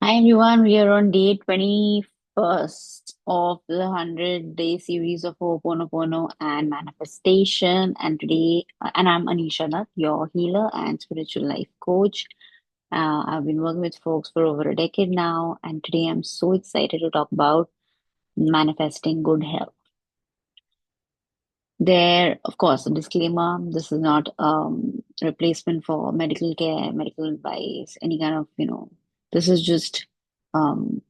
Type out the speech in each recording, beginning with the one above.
Hi everyone, we are on day 21st of the 100-day series of Ho'oponopono and manifestation. And I'm Anisha Dutt, your healer and spiritual life coach. I've been working with folks for over a decade now, and today I'm so excited to talk about manifesting good health. There, of course, a disclaimer, this is not replacement for medical care, medical advice, any kind of, this is just um,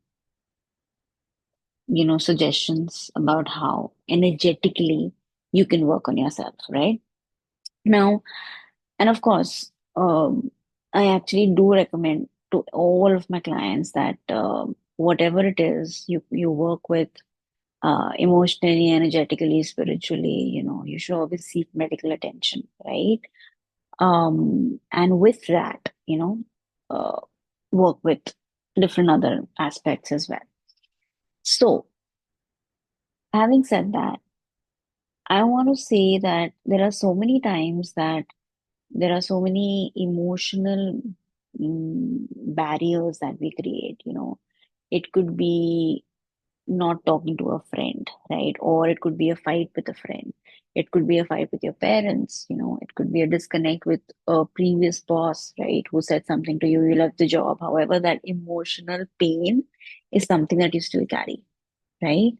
suggestions about how energetically you can work on yourself, right? Now, and of course, I actually do recommend to all of my clients that whatever it is you work with, emotionally, energetically, spiritually, you should always seek medical attention, right? And with that, uh, work with different other aspects as well. So, having said that, I want to say that there are so many times that there are so many emotional barriers that we create. It could be not talking to a friend, right? Or it could be a fight with a friend. It could be a fight with your parents, it could be a disconnect with a previous boss, right? Who said something to you, you left the job. However, that emotional pain is something that you still carry, right?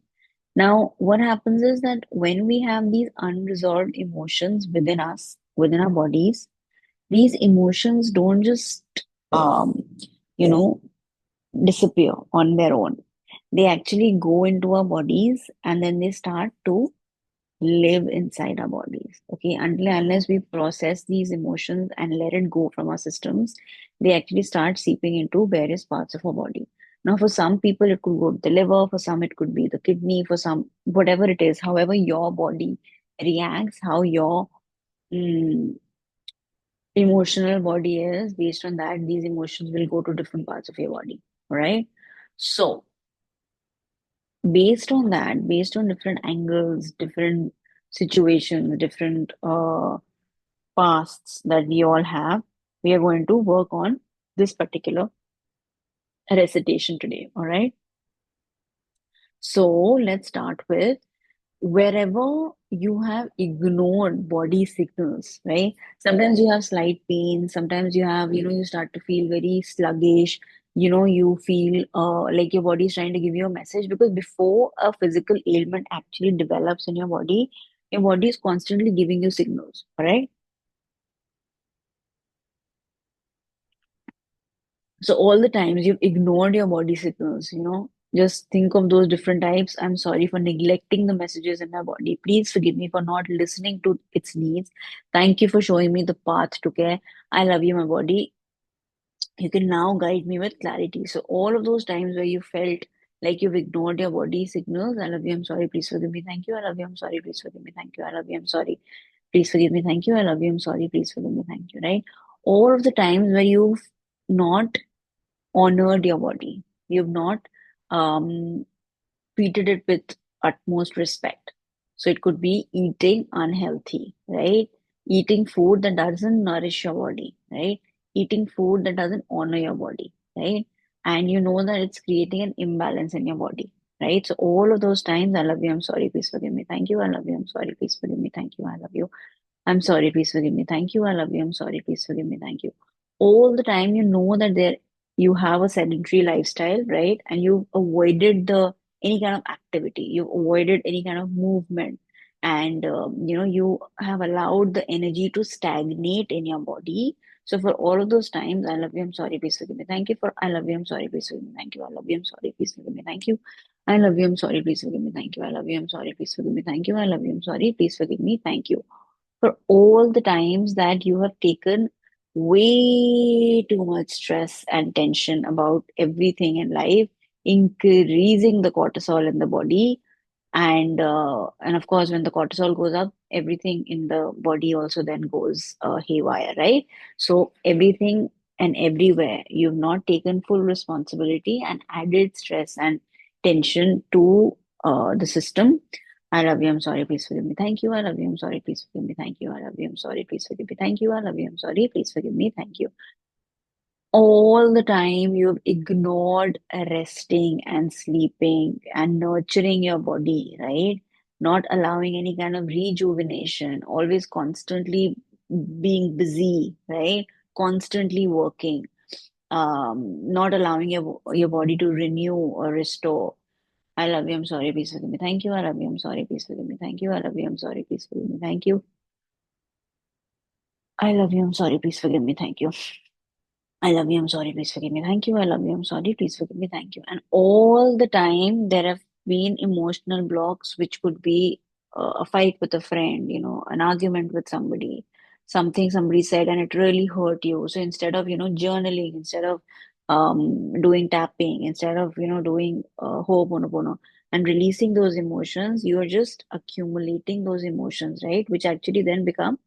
Now, what happens is that when we have these unresolved emotions within us, within our bodies, these emotions don't just, um, you know, disappear on their own. They actually go into our bodies and then they start to live inside our bodies. Okay, unless we process these emotions and let it go from our systems, they actually start seeping into various parts of our body. Now, for some people, it could go to the liver, for some, it could be the kidney, for some, whatever it is, however, your body reacts, how your mm, emotional body is, based on that, these emotions will go to different parts of your body. All right. So, based on that, based on different angles, different situations, different pasts that we all have, we are going to work on this particular recitation today. All right. So let's start with wherever you have ignored body signals, right? Sometimes you have slight pain, sometimes you have, you start to feel very sluggish, you feel like your body is trying to give you a message because before a physical ailment actually develops in your body is constantly giving you signals, all right? So all the times you've ignored your body signals, just think of those different types. I'm sorry for neglecting the messages in my body. Please forgive me for not listening to its needs. Thank you for showing me the path to care. I love you, my body. You can now guide me with clarity. So all of those times where you felt like you've ignored your body signals, I love you, I'm sorry, please forgive me, thank you, I love you, I'm sorry, please forgive me, thank you, I love you, I'm sorry, please forgive me, thank you, I love you, I'm sorry, please forgive me, thank you, right? All of the times where you've not honored your body. You've not um, treated it with utmost respect. So it could be eating unhealthy, right? Eating food that doesn't nourish your body, right? Eating food that doesn't honor your body, right? And you know that it's creating an imbalance in your body, right? So all of those times, I love you, I'm sorry, please forgive me, thank you, I love you, I'm sorry, please forgive me, thank you, I love you, I'm sorry, please forgive me. Thank you. I love you. I'm sorry, please forgive me. Thank you. All the time, you know that you have a sedentary lifestyle, right? And you've avoided the any kind of activity. You've avoided any kind of movement, and you have allowed the energy to stagnate in your body. So for all of those times, I love you. I'm sorry, please forgive me. Thank you for I love you. I'm sorry, please forgive me. Thank you. I love you. I'm sorry, please forgive me. Thank you. I love you. I'm sorry, please forgive me. Thank you. I love you. I'm sorry, please forgive me. Thank you. I love you. I'm sorry, please forgive me. Thank you for all the times that you have taken way too much stress and tension about everything in life, increasing the cortisol in the body. And of course, when the cortisol goes up, everything in the body also then goes haywire, right? So everything and everywhere, you've not taken full responsibility and added stress and tension to the system. I love you. I'm sorry. Please forgive me. Thank you. I love you. I'm sorry. Please forgive me. Thank you. I love you. I'm sorry. Please forgive me. Thank you. I love you. I'm sorry. Please forgive me. Thank you. All the time you've ignored resting and sleeping and nurturing your body, right? Not allowing any kind of rejuvenation, always constantly being busy, right? Constantly working, not allowing your body to renew or restore. I love you, I'm sorry, please forgive me. Thank you, I love you, I'm sorry, please forgive me. Thank you, I love you, I'm sorry, please forgive me. Thank you. I love you, I'm sorry, please forgive me. Thank you. I love you. I'm sorry. Please forgive me. Thank you. I love you. I'm sorry. Please forgive me. Thank you. And all the time, there have been emotional blocks, which could be a fight with a friend, an argument with somebody, something somebody said, and it really hurt you. So instead of, journaling, instead of doing tapping, instead of, doing Ho'oponopono and releasing those emotions, you are just accumulating those emotions, right? Which actually then become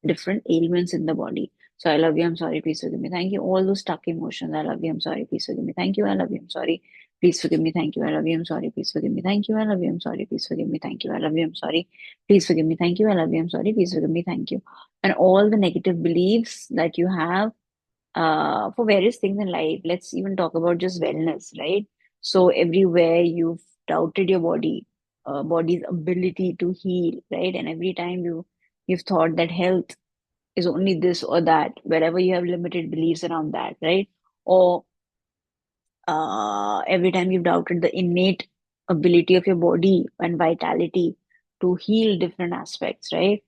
different ailments in the body. So I love you, I'm sorry, please forgive me. Thank you. All those stuck emotions. I love you, I'm sorry, please forgive me. Thank you. I love you, I'm sorry. Please forgive me. Thank you. I love you. I'm sorry. Please forgive me. Thank you. I love you. I'm sorry. Please forgive me. Thank you. I love you. I'm sorry. Please forgive me. Thank you. I love you. I'm sorry. Please forgive me. Thank you. And all the negative beliefs that you have for various things in life. Let's even talk about just wellness, right? So everywhere you've doubted your body's ability to heal, right? And every time you've thought that health is only this or that, wherever you have limited beliefs around that, right? Or every time you've doubted the innate ability of your body and vitality to heal different aspects, right?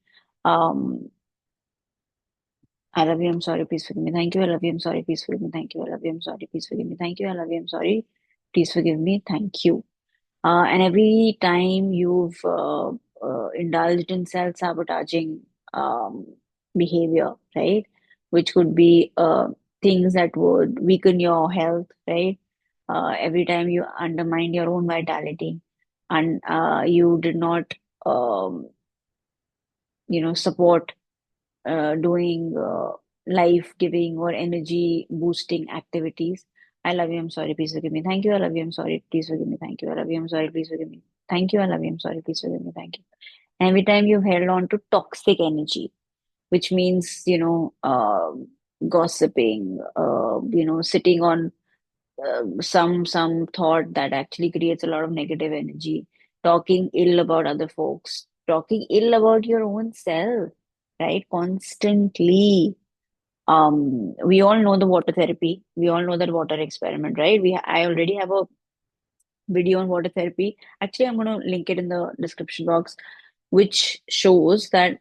Um, I love you, I'm sorry, please forgive me. Thank you, I love you, I'm sorry, please forgive me. Thank you, I love you, I'm sorry, please forgive me. Thank you, I love you, I'm sorry, please forgive me. Thank you. And every time you've indulged in self-sabotaging um, behavior, right? Which could be things that would weaken your health, right? Every time you undermine your own vitality and you did not, um, support doing life-giving or energy-boosting activities. I love you. I'm sorry. Please forgive me. Thank you. I love you. I'm sorry. Please forgive me. Thank you. I love you. I'm sorry. Please forgive me. Thank you. I love you. I'm sorry. Please forgive me. Thank you. Every time you've held on to toxic energy, which means, gossiping, sitting on some thought that actually creates a lot of negative energy, talking ill about other folks, talking ill about your own self, right? Constantly. We all know the water therapy. We all know that water experiment, right? I already have a video on water therapy. Actually, I'm going to link it in the description box, which shows that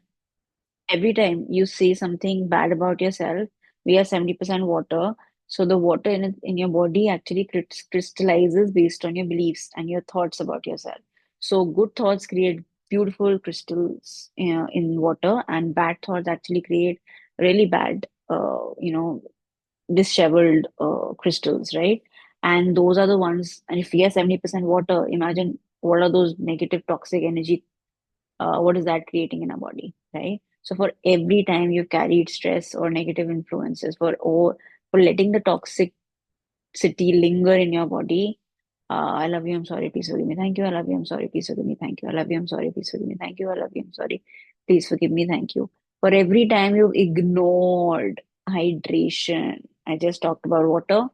every time you say something bad about yourself, we are 70% water. So the water in your body actually crystallizes based on your beliefs and your thoughts about yourself. So good thoughts create beautiful crystals, in water, and bad thoughts actually create really bad, disheveled crystals, right? And those are the ones, and if we are 70% water, imagine what are those negative toxic energy, what is that creating in our body, right? So for every time you've carried stress or negative influences, for letting the toxicity linger in your body, I love you, I'm sorry, please forgive me. Thank you, I love you, I'm sorry, please forgive me. Thank you, I love you, I'm sorry, please forgive me. Thank you, I love you, I'm sorry, please forgive me. Thank you. For every time you've ignored hydration, I just talked about water.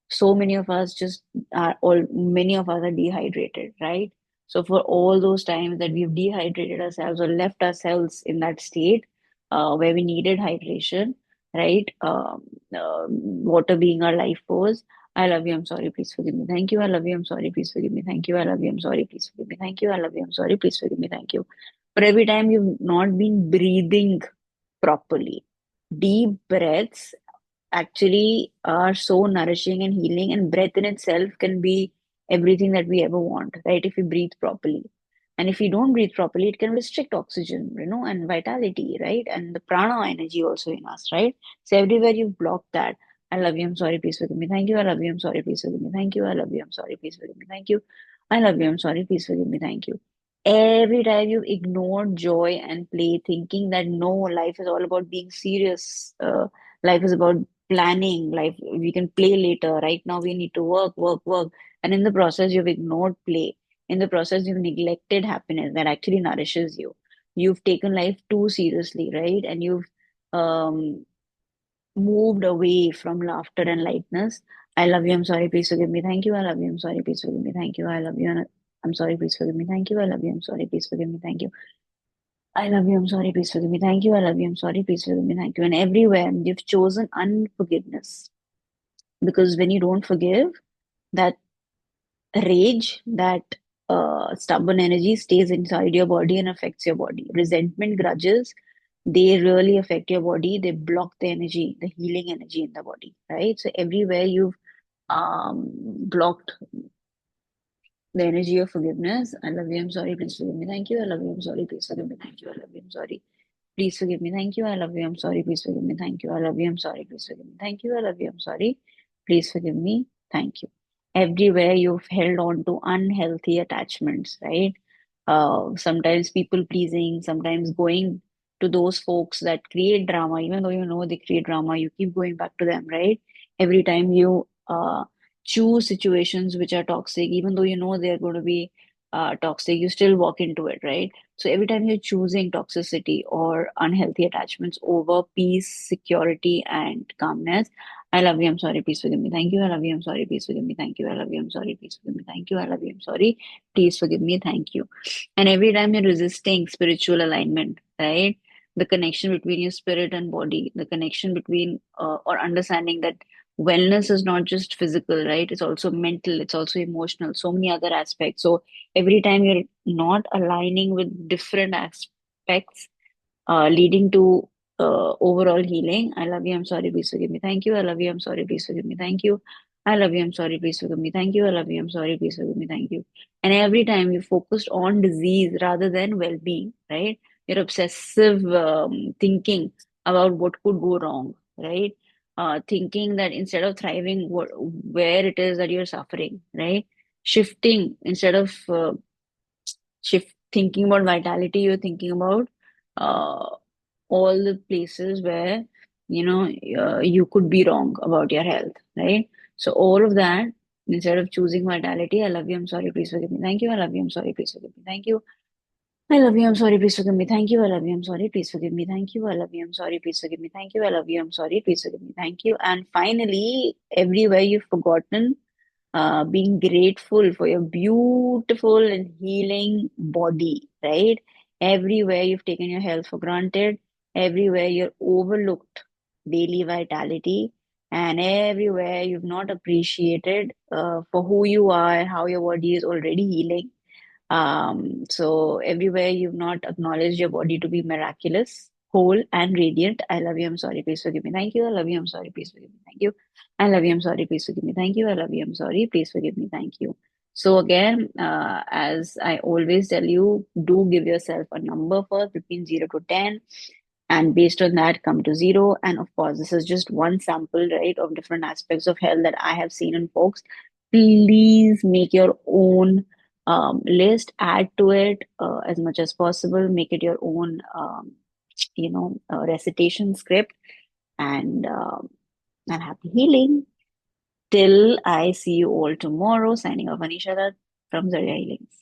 So many of us just are all many of us are dehydrated, right? So for all those times that we've dehydrated ourselves or left ourselves in that state, where we needed hydration, right? Water being our life force. I love you, I'm sorry, please forgive me. Thank you, I love you, I'm sorry, please forgive me. Thank you, I love you, I'm sorry, please forgive me. Thank you, I love you, I'm sorry, please forgive me. Thank you. For every time you've not been breathing properly, deep breaths actually are so nourishing and healing, and breath in itself can be everything that we ever want, right? If we breathe properly. And if we don't breathe properly, it can restrict oxygen, and vitality, right? And the prana energy also in us, right? So everywhere you've blocked that. I love you, I'm sorry, please forgive me. Thank you, I love you, I'm sorry, please forgive me. Thank you, I love you, I'm sorry, please forgive me. Thank you. I love you, I'm sorry, please forgive me. Thank you. Every time you've ignored joy and play, thinking that no, life is all about being serious. Life is about planning. Life, we can play later. Right now, we need to work, work, work. And in the process, you've ignored play. In the process, you've neglected happiness that actually nourishes you. You've taken life too seriously, right? And you've um, moved away from laughter and lightness. I love you, I'm sorry, please forgive me, thank you, I love you, I'm sorry, please forgive me, thank you, I love you, and I'm sorry, please forgive me, thank you, I love you, I'm sorry, please forgive me, thank you. I love you, I'm sorry, please forgive me, thank you, I love you, I'm sorry, please forgive me, thank you. And everywhere you've chosen unforgiveness. Because when you don't forgive, that rage, that stubborn energy stays inside your body and affects your body. Resentment, grudges, they really affect your body. They block the energy, the healing energy in the body, right? So everywhere you've blocked the energy of forgiveness. I love you, I'm sorry, please forgive me, thank you. I love you, I'm sorry, please forgive me, thank you. I love you, I'm sorry. Please forgive me. Thank you. I love you. I'm sorry. Please forgive me. Thank you. I love you. I'm sorry. Please forgive me. Thank you. I love you. I'm sorry. Please forgive me. Thank you. Everywhere you've held on to unhealthy attachments, right? Sometimes people pleasing, sometimes going to those folks that create drama, even though you know they create drama, you keep going back to them, right? Every time you choose situations which are toxic, even though you know they're going to be toxic, you still walk into it, right? So every time you're choosing toxicity or unhealthy attachments over peace, security, and calmness, I love you, I'm sorry, please forgive me, thank you. I love you, I'm sorry, please forgive me, thank you. I love you, I'm sorry, please forgive me, thank you. I love you, I'm sorry, please forgive me, thank you. And every time you're resisting spiritual alignment, right? The connection between your spirit and body, the connection between or understanding that wellness is not just physical, right? It's also mental, it's also emotional, so many other aspects. So every time you're not aligning with different aspects, leading to overall healing. I love you. I'm sorry. Please forgive me. Thank you. I love you. I'm sorry. Please forgive me. Thank you. I love you. I'm sorry. Please forgive me. Thank you. I love you. I'm sorry. Please forgive me. Thank you. And every time you focused on disease rather than well-being, right? Your obsessive thinking about what could go wrong, right? Thinking that instead of thriving, where it is that you're suffering, right? Shifting instead of shift thinking about vitality, you're thinking about uh, all the places where you could be wrong about your health, right? So all of that, instead of choosing vitality, I love you, I'm sorry, please forgive me, thank you. I love you, I'm sorry, please forgive me, thank you. I love you, I'm sorry, please forgive me, thank you. I love you, I'm sorry, please forgive me, thank you. I love you, I'm sorry, please forgive me, thank you. I love you, I'm sorry, please forgive me, thank you. And finally, everywhere you've forgotten, being grateful for your beautiful and healing body, right? Everywhere you've taken your health for granted, everywhere you're overlooked daily vitality, and everywhere you've not appreciated for who you are, how your body is already healing. So everywhere you've not acknowledged your body to be miraculous, whole, and radiant. I love you. I'm sorry. Please forgive me. Thank you. I love you. I'm sorry. Please forgive me. Thank you. I love you. I'm sorry. Please forgive me. Thank you. I love you. I'm sorry. Please forgive me. Thank you. So again, as I always tell you, do give yourself a number first between 0 to 10, and based on that, come to zero. And of course, this is just one sample, right, of different aspects of health that I have seen in folks. Please make your own list, add to it as much as possible, make it your own, recitation script, and happy healing. Till I see you all tomorrow, signing off, Anisha Dutt from Zaria Healings.